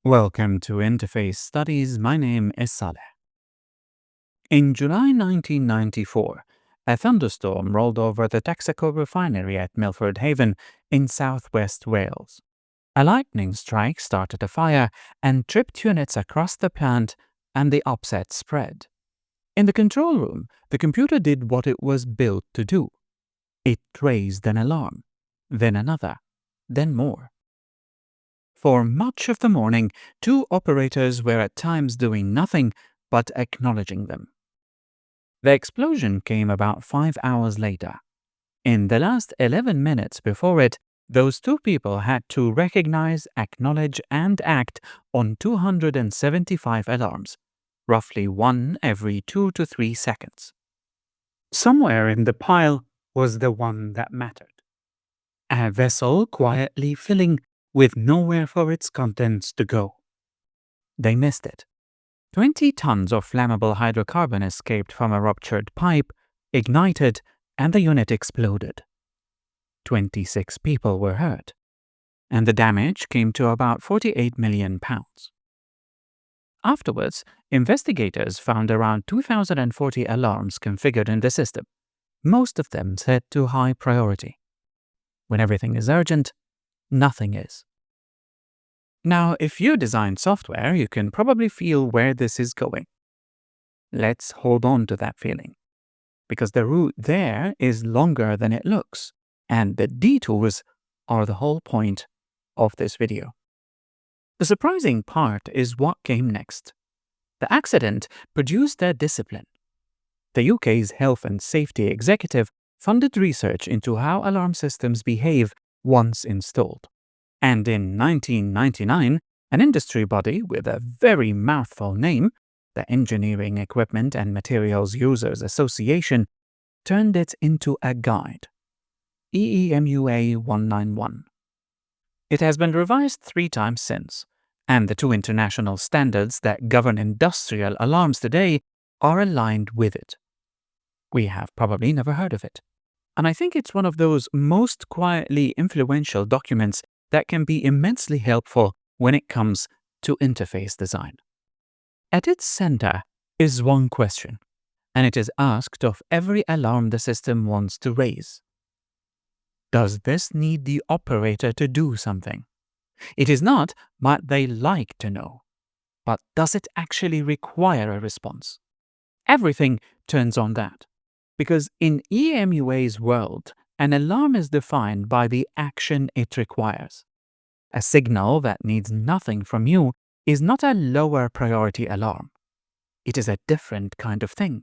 Welcome to Interface Studies. My name is Saleh. In July 1994, a thunderstorm rolled over the Texaco refinery at Milford Haven in southwest Wales. A lightning strike started a fire and tripped units across the plant, and the upset spread. In the control room, the computer did what it was built to do. It raised an alarm, then another, then more. For much of the morning, two operators were at times doing nothing but acknowledging them. The explosion came about 5 hours later. In the last 11 minutes before it, those two people had to recognize, acknowledge, and act on 275 alarms, roughly one every 2 to 3 seconds. Somewhere in the pile was the one that mattered. A vessel quietly filling with nowhere for its contents to go. They missed it. 20 tons of flammable hydrocarbon escaped from a ruptured pipe, ignited, and the unit exploded. 26 people were hurt, and the damage came to about £48 million. Afterwards, investigators found around 2,040 alarms configured in the system, most of them set to high priority. When everything is urgent, nothing is. Now, if you design software, you can probably feel where this is going. Let's hold on to that feeling, because the route there is longer than it looks, and the detours are the whole point of this video. The surprising part is what came next. The accident produced a discipline. The UK's Health and Safety Executive funded research into how alarm systems behave once installed. And in 1999, an industry body with a very mouthful name, the Engineering Equipment and Materials Users Association, turned it into a guide, EEMUA 191. It has been revised 3 times since, and the 2 international standards that govern industrial alarms today are aligned with it. We have probably never heard of it, and I think it's one of those most quietly influential documents that can be immensely helpful when it comes to interface design. At its center is one question, and it is asked of every alarm the system wants to raise. Does this need the operator to do something? It is not what they like to know, but does it actually require a response? Everything turns on that, because in EMUA's world, an alarm is defined by the action it requires. A signal that needs nothing from you is not a lower priority alarm. It is a different kind of thing,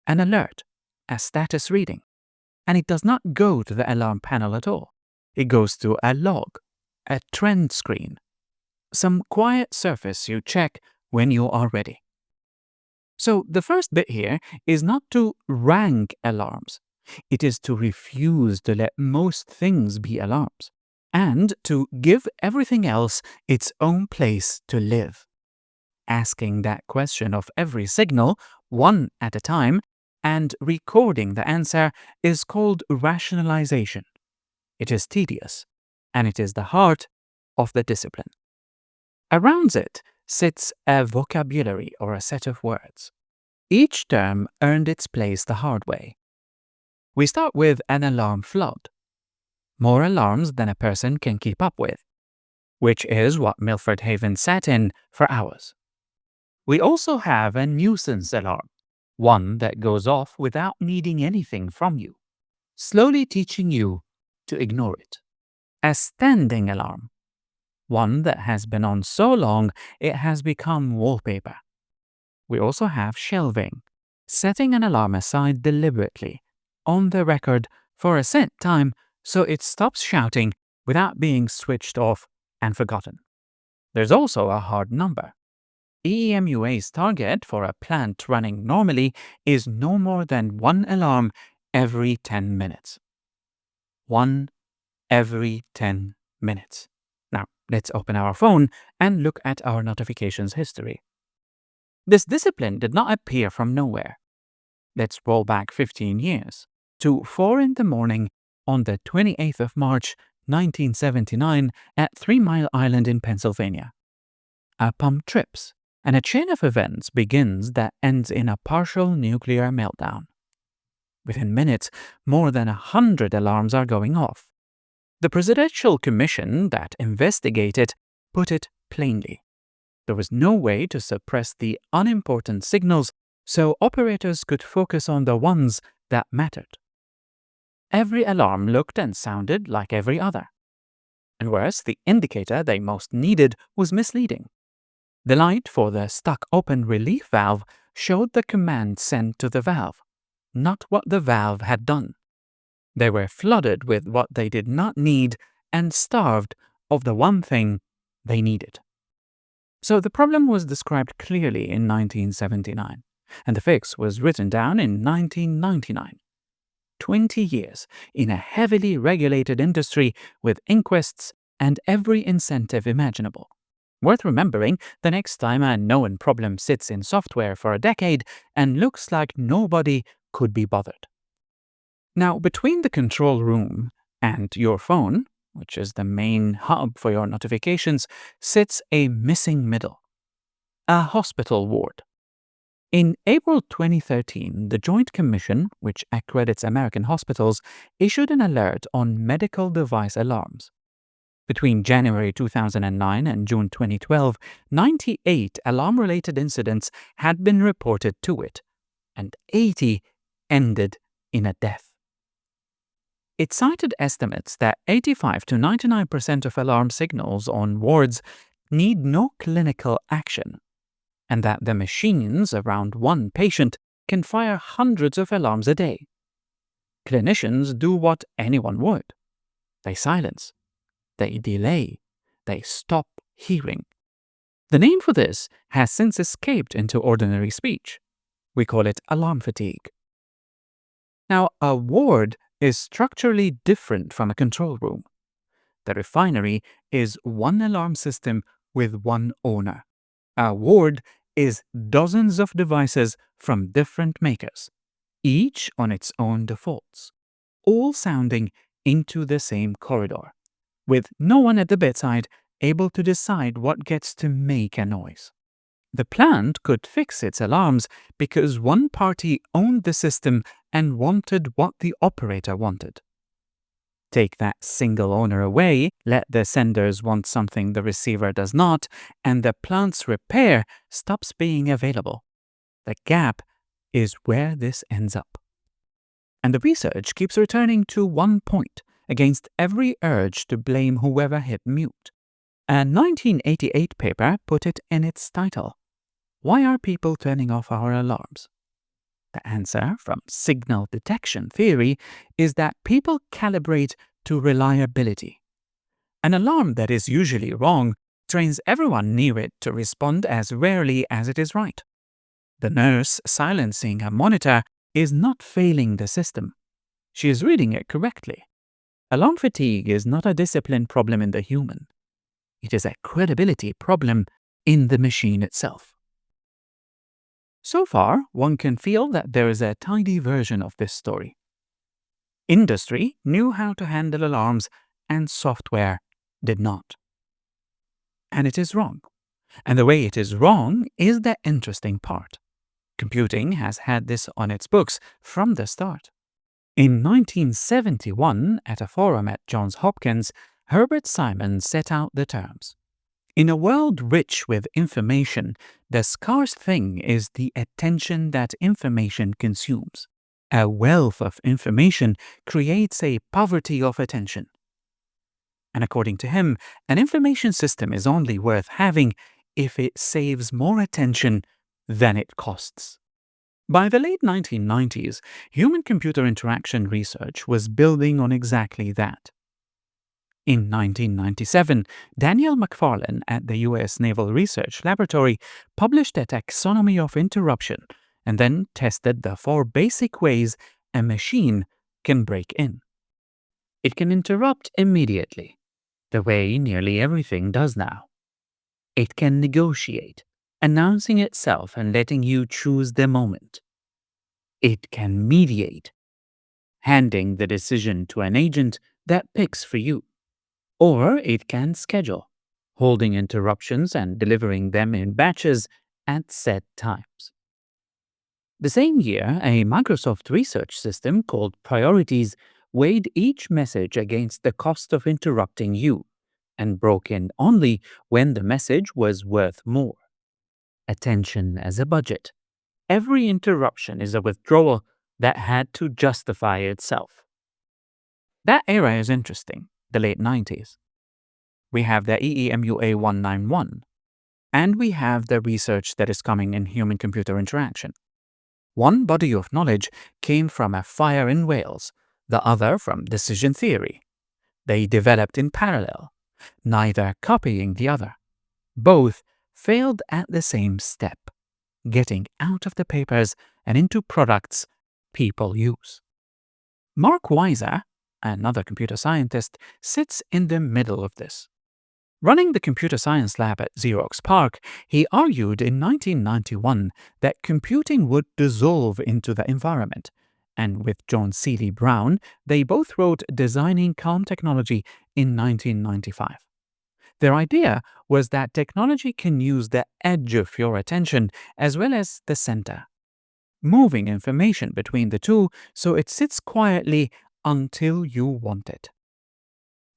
an alert, a status reading. And it does not go to the alarm panel at all. It goes to a log, a trend screen, some quiet surface you check when you are ready. So the first bit here is not to rank alarms. It is to refuse to let most things be alarms, and to give everything else its own place to live. Asking that question of every signal, one at a time, and recording the answer is called rationalization. It is tedious, and it is the heart of the discipline. Around it sits a vocabulary or a set of words. Each term earned its place the hard way. We start with an alarm flood. More alarms than a person can keep up with, which is what Milford Haven sat in for hours. We also have a nuisance alarm, one that goes off without needing anything from you, slowly teaching you to ignore it. A standing alarm, one that has been on so long it has become wallpaper. We also have shelving, setting an alarm aside deliberately, on the record for a set time so it stops shouting without being switched off and forgotten. There's also a hard number. EEMUA's target for a plant running normally is no more than 1 alarm every 10 minutes. 1 every 10 minutes. Now, let's open our phone and look at our notifications history. This discipline did not appear from nowhere. Let's roll back 15 years to 4 in the morning on the 28th of March, 1979 at 3 Mile Island in Pennsylvania. A pump trips, and a chain of events begins that ends in a partial nuclear meltdown. Within minutes, more than 100 alarms are going off. The Presidential Commission that investigated put it plainly. There was no way to suppress the unimportant signals so operators could focus on the ones that mattered. Every alarm looked and sounded like every other. And worse, the indicator they most needed was misleading. The light for the stuck-open relief valve showed the command sent to the valve, not what the valve had done. They were flooded with what they did not need and starved of the one thing they needed. So the problem was described clearly in 1979, and the fix was written down in 1999. 20 years in a heavily regulated industry with inquests and every incentive imaginable. Worth remembering the next time a known problem sits in software for a decade and looks like nobody could be bothered. Now, between the control room and your phone, which is the main hub for your notifications, sits a missing middle, a hospital ward. In April 2013, the Joint Commission, which accredits American hospitals, issued an alert on medical device alarms. Between January 2009 and June 2012, 98 alarm-related incidents had been reported to it, and 80 ended in a death. It cited estimates that 85 to 99% of alarm signals on wards need no clinical action, and that the machines around one patient can fire hundreds of alarms a day. Clinicians do what anyone would. They silence. They delay. They stop hearing. The name for this has since escaped into ordinary speech. We call it alarm fatigue. Now, a ward is structurally different from a control room. The refinery is one alarm system with one owner. A ward is dozens of devices from different makers, each on its own defaults, all sounding into the same corridor, with no one at the bedside able to decide what gets to make a noise. The plant could fix its alarms because one party owned the system and wanted what the operator wanted. Take that single owner away, let the senders want something the receiver does not, and the plant's repair stops being available. The gap is where this ends up. And the research keeps returning to one point against every urge to blame whoever hit mute. A 1988 paper put it in its title, "Why are people turning off our alarms?" The answer from signal detection theory is that people calibrate to reliability. An alarm that is usually wrong trains everyone near it to respond as rarely as it is right. The nurse silencing a monitor is not failing the system. She is reading it correctly. Alarm fatigue is not a discipline problem in the human. It is a credibility problem in the machine itself. So far, one can feel that there is a tidy version of this story. Industry knew how to handle alarms, and software did not. And it is wrong. And the way it is wrong is the interesting part. Computing has had this on its books from the start. In 1971, at a forum at Johns Hopkins, Herbert Simon set out the terms. In a world rich with information, the scarce thing is the attention that information consumes. A wealth of information creates a poverty of attention. And according to him, an information system is only worth having if it saves more attention than it costs. By the late 1990s, human-computer interaction research was building on exactly that. In 1997, Daniel McFarlane at the U.S. Naval Research Laboratory published a taxonomy of interruption and then tested the 4 basic ways a machine can break in. It can interrupt immediately, the way nearly everything does now. It can negotiate, announcing itself and letting you choose the moment. It can mediate, handing the decision to an agent that picks for you. Or it can schedule, holding interruptions and delivering them in batches at set times. The same year, a Microsoft research system called Priorities weighed each message against the cost of interrupting you and broke in only when the message was worth more. Attention as a budget. Every interruption is a withdrawal that had to justify itself. That era is interesting, the late 90s. We have the EEMUA 191, and we have the research that is coming in human-computer interaction. One body of knowledge came from a fire in Wales, the other from decision theory. They developed in parallel, neither copying the other. Both failed at the same step, getting out of the papers and into products people use. Mark Weiser, another computer scientist, sits in the middle of this. Running the computer science lab at Xerox PARC, he argued in 1991 that computing would dissolve into the environment, and with John Seeley Brown, they both wrote Designing Calm Technology in 1995. Their idea was that technology can use the edge of your attention as well as the center, moving information between the two so it sits quietly until you want it.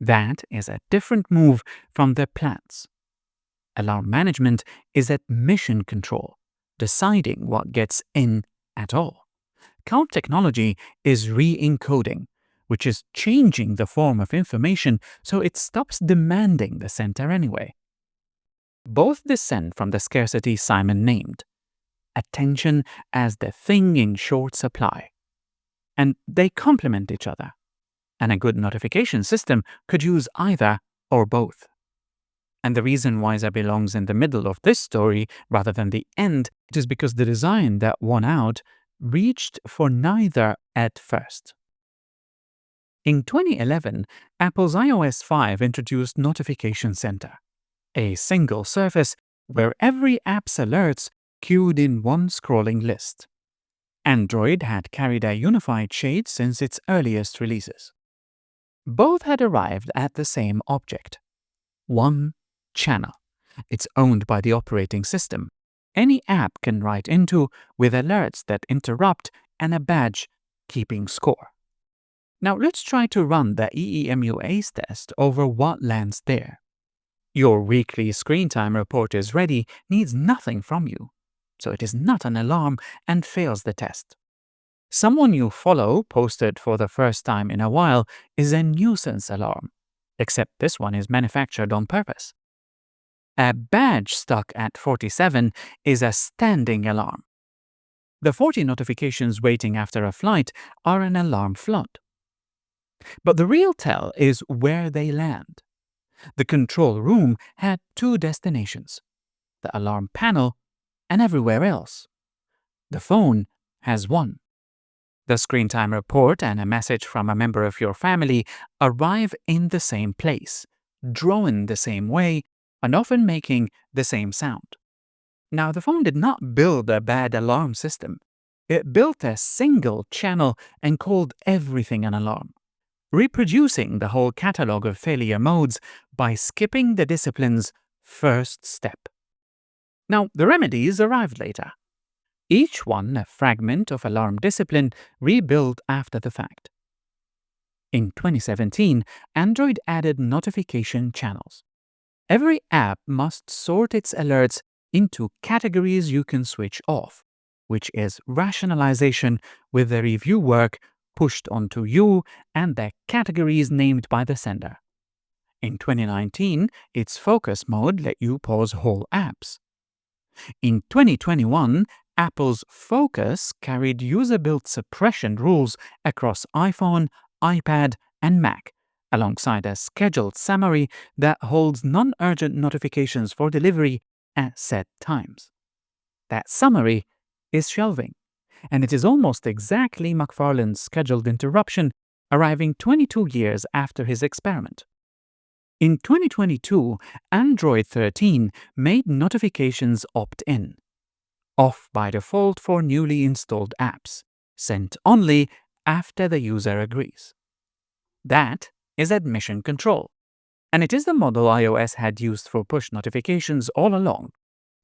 That is a different move from the plans. Alarm management is at mission control, deciding what gets in at all. Calm technology is re-encoding, which is changing the form of information so it stops demanding the center anyway. Both descend from the scarcity Simon named, attention as the thing in short supply. And they complement each other. And a good notification system could use either or both. And the reason Weiser belongs in the middle of this story rather than the end is because the design that won out reached for neither at first. In 2011, Apple's iOS 5 introduced Notification Center, a single surface where every app's alerts queued in one scrolling list. Android had carried a unified shade since its earliest releases. Both had arrived at the same object. One channel. It's owned by the operating system. Any app can write into with alerts that interrupt and a badge keeping score. Now let's try to run the EEMUA's test over what lands there. Your weekly screen time report is ready, needs nothing from you. So it is not an alarm and fails the test. Someone you follow posted for the first time in a while is a nuisance alarm, except this one is manufactured on purpose. A badge stuck at 47 is a standing alarm. The 40 notifications waiting after a flight are an alarm flood. But the real tell is where they land. The control room had two destinations, the alarm panel and everywhere else. The phone has one. The screen time report and a message from a member of your family arrive in the same place, drawn the same way, and often making the same sound. Now, the phone did not build a bad alarm system. It built a single channel and called everything an alarm, reproducing the whole catalog of failure modes by skipping the discipline's first step. Now, the remedies arrived later. Each one a fragment of alarm discipline rebuilt after the fact. In 2017, Android added notification channels. Every app must sort its alerts into categories you can switch off, which is rationalization with the review work pushed onto you and the categories named by the sender. In 2019, its focus mode let you pause whole apps. In 2021, Apple's Focus carried user-built suppression rules across iPhone, iPad, and Mac, alongside a scheduled summary that holds non-urgent notifications for delivery at set times. That summary is shelving, and it is almost exactly McFarlane's scheduled interruption, arriving 22 years after his experiment. In 2022, Android 13 made notifications opt-in, off by default for newly installed apps, sent only after the user agrees. That is admission control. And it is the model iOS had used for push notifications all along.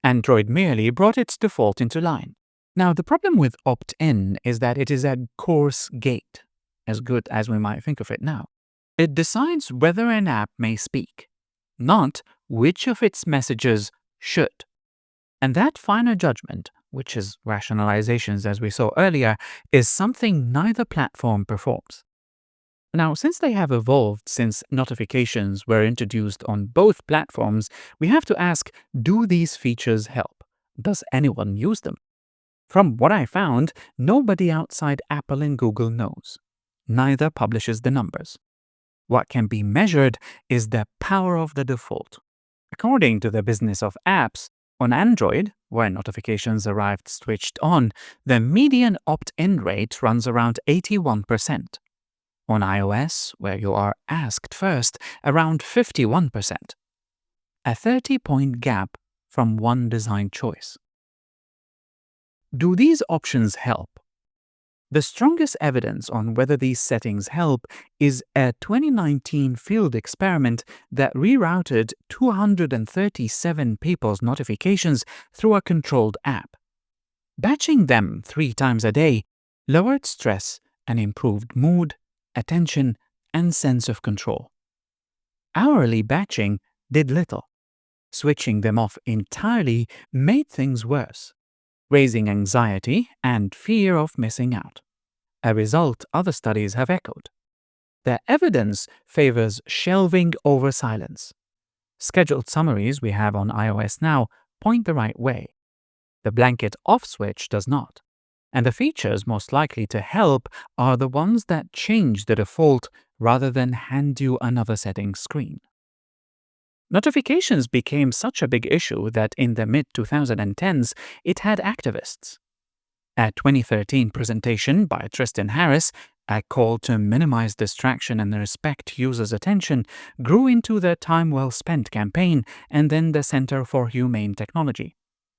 Android merely brought its default into line. Now, the problem with opt-in is that it is a coarse gate, as good as we might think of it now. It decides whether an app may speak, not which of its messages should. And that finer judgment, which is rationalizations as we saw earlier, is something neither platform performs. Now, since they have evolved since notifications were introduced on both platforms, we have to ask, do these features help? Does anyone use them? From what I found, nobody outside Apple and Google knows. Neither publishes the numbers. What can be measured is the power of the default. According to the Business of Apps, on Android, where notifications arrived switched on, the median opt-in rate runs around 81%. On iOS, where you are asked first, around 51%. A 30-point gap from one design choice. Do these options help? The strongest evidence on whether these settings help is a 2019 field experiment that rerouted 237 people's notifications through a controlled app. Batching them 3 times a day lowered stress and improved mood, attention, and sense of control. Hourly batching did little. Switching them off entirely made things worse, raising anxiety and fear of missing out, a result other studies have echoed. The evidence favors shelving over silence. Scheduled summaries we have on iOS now point the right way. The blanket off switch does not. And the features most likely to help are the ones that change the default rather than hand you another settings screen. Notifications became such a big issue that in the mid-2010s, it had activists. A 2013 presentation by Tristan Harris, a call to minimize distraction and respect users' attention, grew into the Time Well Spent campaign and then the Center for Humane Technology.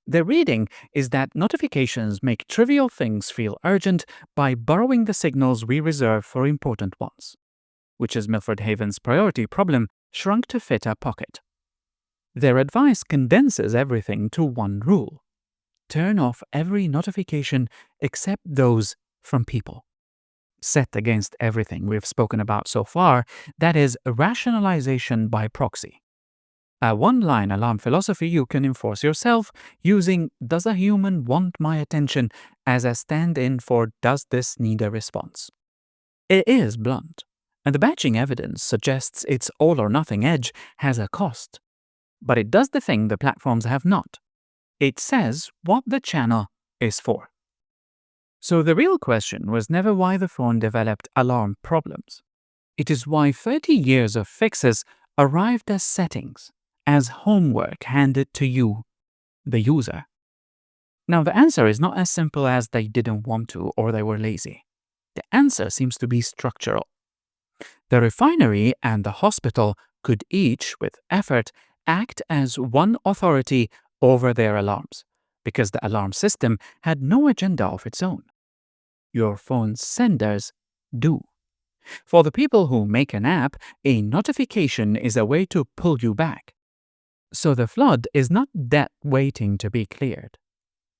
The reading is that notifications make trivial things feel urgent by borrowing the signals we reserve for important ones, which is Milford Haven's priority problem shrunk to fit a pocket. Their advice condenses everything to one rule: turn off every notification except those from people. Set against everything we've spoken about so far, that is rationalization by proxy. A one-line alarm philosophy you can enforce yourself using "Does a human want my attention?" as a stand-in for "Does this need a response?" It is blunt, and the batching evidence suggests its all-or-nothing edge has a cost. But it does the thing the platforms have not. It says what the channel is for. So the real question was never why the phone developed alarm problems. It is why 30 years of fixes arrived as settings, as homework handed to you, the user. Now, the answer is not as simple as they didn't want to or they were lazy. The answer seems to be structural. The refinery and the hospital could each, with effort, act as one authority over their alarms, because the alarm system had no agenda of its own. Your phone's senders do. For the people who make an app, a notification is a way to pull you back. So the flood is not debt waiting to be cleared.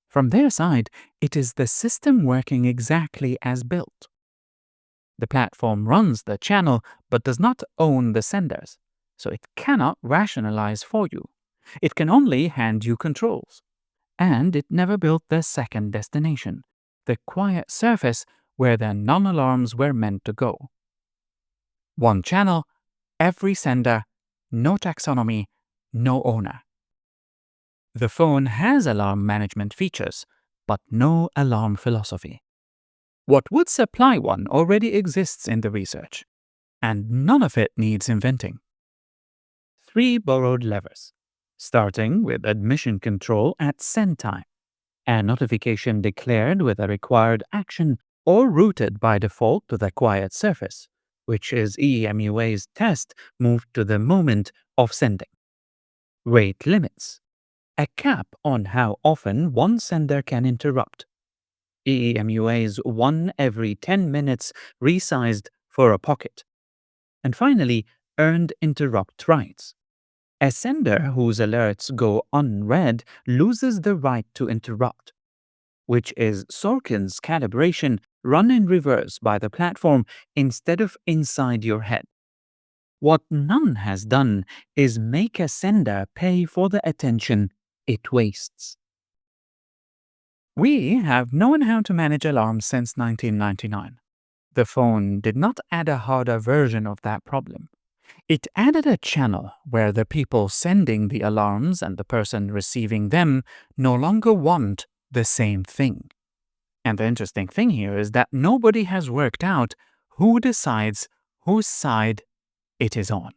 From their side, it is the system working exactly as built. The platform runs the channel but does not own the senders, so it cannot rationalize for you. It can only hand you controls. And it never built the second destination, the quiet surface where the non-alarms were meant to go. One channel, every sender, no taxonomy, no owner. The phone has alarm management features, but no alarm philosophy. What would supply one already exists in the research, and none of it needs inventing. 3 borrowed levers, starting with admission control at send time, a notification declared with a required action or routed by default to the quiet surface, which is EMUA's test moved to the moment of sending. Rate limits, a cap on how often one sender can interrupt. EMUA's 1 every 10 minutes resized for a pocket. And finally, earned interrupt rights. A sender whose alerts go unread loses the right to interrupt, which is Sorkin's calibration run in reverse by the platform instead of inside your head. What none has done is make a sender pay for the attention it wastes. We have known how to manage alarms since 1999. The phone did not add a harder version of that problem. It added a channel where the people sending the alarms and the person receiving them no longer want the same thing. And the interesting thing here is that nobody has worked out who decides whose side it is on.